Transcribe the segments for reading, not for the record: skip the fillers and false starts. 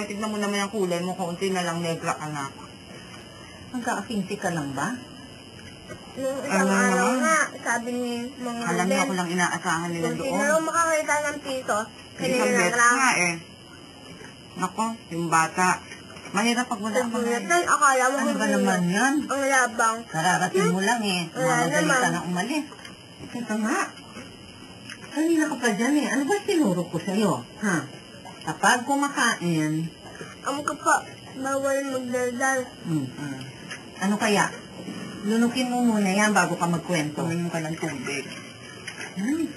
Ay, tignan mo naman yung kulay mo. Kaunti na lang negra ka na. Magkakasinti ka lang ba? Nung isang araw nga, sabi ni Mang Alam niya Ruben, ako lang inaasahan nila kung doon. sino raw makakita ng piso, kanina Isang lang beses lang. nga eh. Nako, yung bata. Mahirap pag wala Sa ka na. Jonathan, akala mo Ano ba hindi naman yan? ang labang. Nararating mo lang eh. Wala Mamadali ka naman. na umalis. Ito nga. Kanina ka pa dyan eh. Ano ba sinuro ko sa'yo? Ha? Kapag kumakain, Ang pa, bawal magdaldal. ano kaya? Lunukin mo muna yan bago ka magkwento. Tuminom ka ng tubig. Hmm.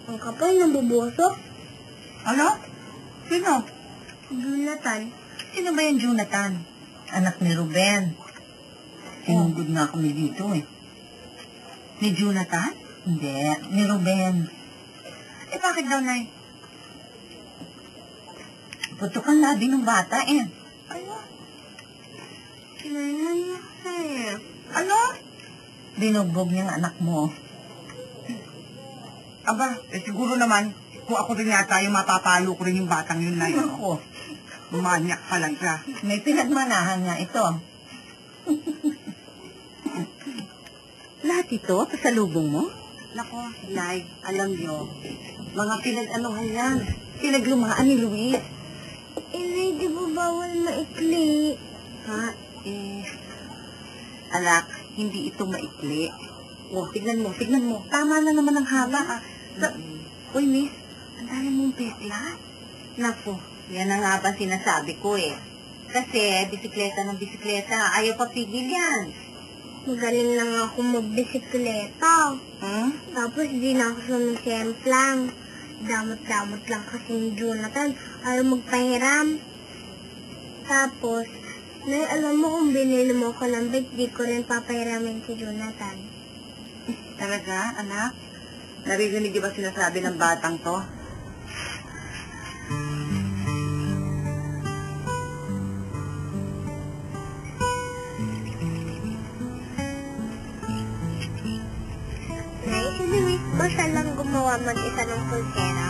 Ang kapal ng bubusok. Ano? Sino? Jonathan. Sino ba yung Jonathan? Anak ni Ruben. Sinugod nga kami dito eh. Ni Jonathan? Hindi, ni Ruben. Eh bakit daw, Nay? Putok ang labi ng bata eh. Ano? Kinain niya sa'yo. Ano? Binugbog niyang anak mo. Aba, siguro naman, kung ako rin yata yung mapapalo ko rin yung batang yun na yun. Ako, Manyak pa lang siya. may pinagmanahan nga ito. Lahat ito, pasalubong mo? Nako, Nay, alam niyo, Mga pinag-anuhan yan. Pinaglumaan ni Luis. Inay, di ba bawal maikli? Ha? Anak, hindi ito maikli. Oh, tignan mo. Tama na naman ang haba. Uy, miss, ang dami mong pesla. Naku, yan ang nga ba sinasabi ko eh. Kasi, bisikleta ng bisikleta, ayaw pa pigil yan. Magaling lang ako magbisikleta. Tapos di na ako sumisemplang. Damot-damot lang kasi ni Jonathan. Ayaw magpahiram. Tapos, Nay, alam mo kung binili mo ko ng bike, di ko rin papahiramin si Jonathan. Talaga, anak? Naririnig ba sinasabi ng batang to? Nay, si Luis ba siya lang gumawa mag-isa ng pulsera?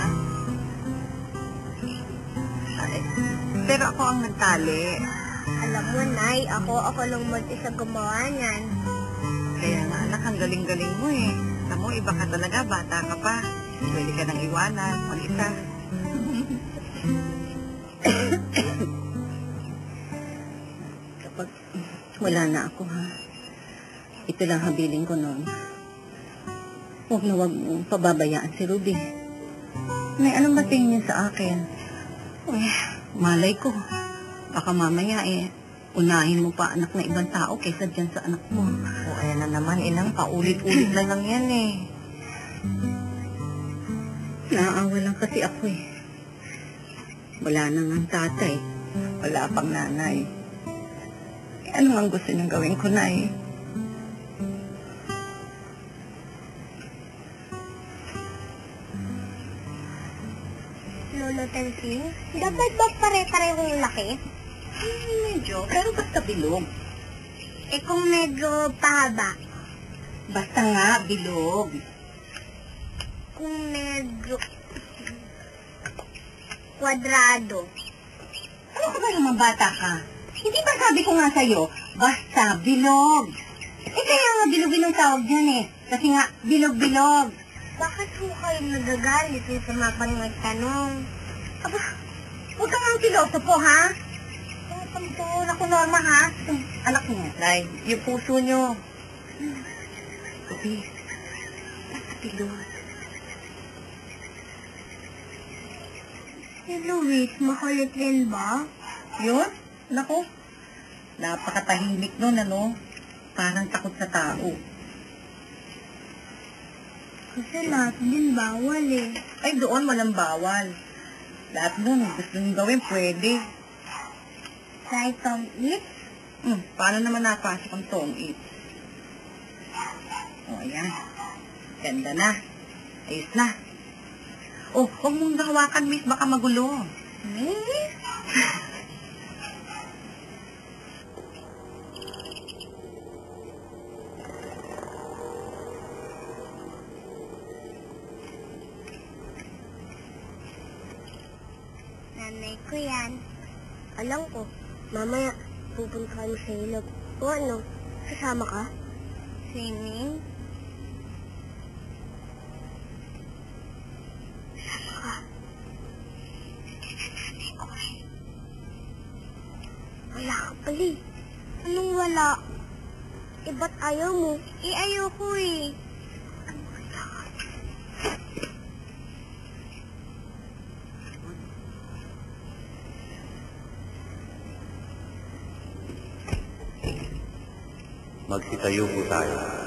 Pero ako ang nagtali. Alam mo, Nay, ako lang mag-isa gumawa niyan. Kaya nga, anak, ang galing-galing mo eh. Alam mo, iba ka talaga, bata ka pa. Pwede ka nang iwanan, mag-isa. Kapag wala na ako, ha? Ito lang habiling ko noon. Huwag na huwag mong pababayaan si Ruby. May anong ba tingin niya sa akin? Uy, malay ko. Baka mamaya unahin mo pa anak ng ibang tao kaysa dyan sa anak mo. O, ayan na naman, inang, paulit-ulit na lang yan eh. Naaawa lang kasi ako eh. Wala na ang tatay. Wala pang nanay. Ano nga gusto niyong gawin ko na eh? Lolo Tensing, dapat ba pare-parehong laki? Medyo, pero basta bilog. Eh kung medyo pahaba, Basta nga, bilog. kung medyo kwadrado. Ano ka ba naman bata ka? Hindi ba sabi ko nga sa'yo, basta bilog. Eh kaya nga bilogin ang tawag dyan eh. Kasi nga, bilog-bilog. Bakit ho kayo nagagalit sa mga pang nagtanong? Aba, huwag ka nga filosopo, ha? Pagtuon ako, Norma, ha? Anak niya, Nay, yung puso niyo. Sabi, basta bilog. Si Luis, makulit rin ba? Yun? Naku, napakatahimik nun, ano? Parang takot sa tao. Kasi lahat din bawal eh. Ay, doon walang bawal. Lahat nun, gusto nyo gawin, pwede. Try some eat. Paano naman napasok ang tong eat? O, ayan. Ganda na. Ayos na. Oh, huwag mong hawakan, miss. Baka magulo. nanay ko yan. Alam ko, mamaya pupunta kami sa ilog. O ano, sasama ka? Swimming? Sasama ka? Nanay ko rin. Wala ka pala eh. Anong wala? Eh, ba't ayaw mo? Eh, ayoko eh. Ano kaya? Magsitayo po tayo.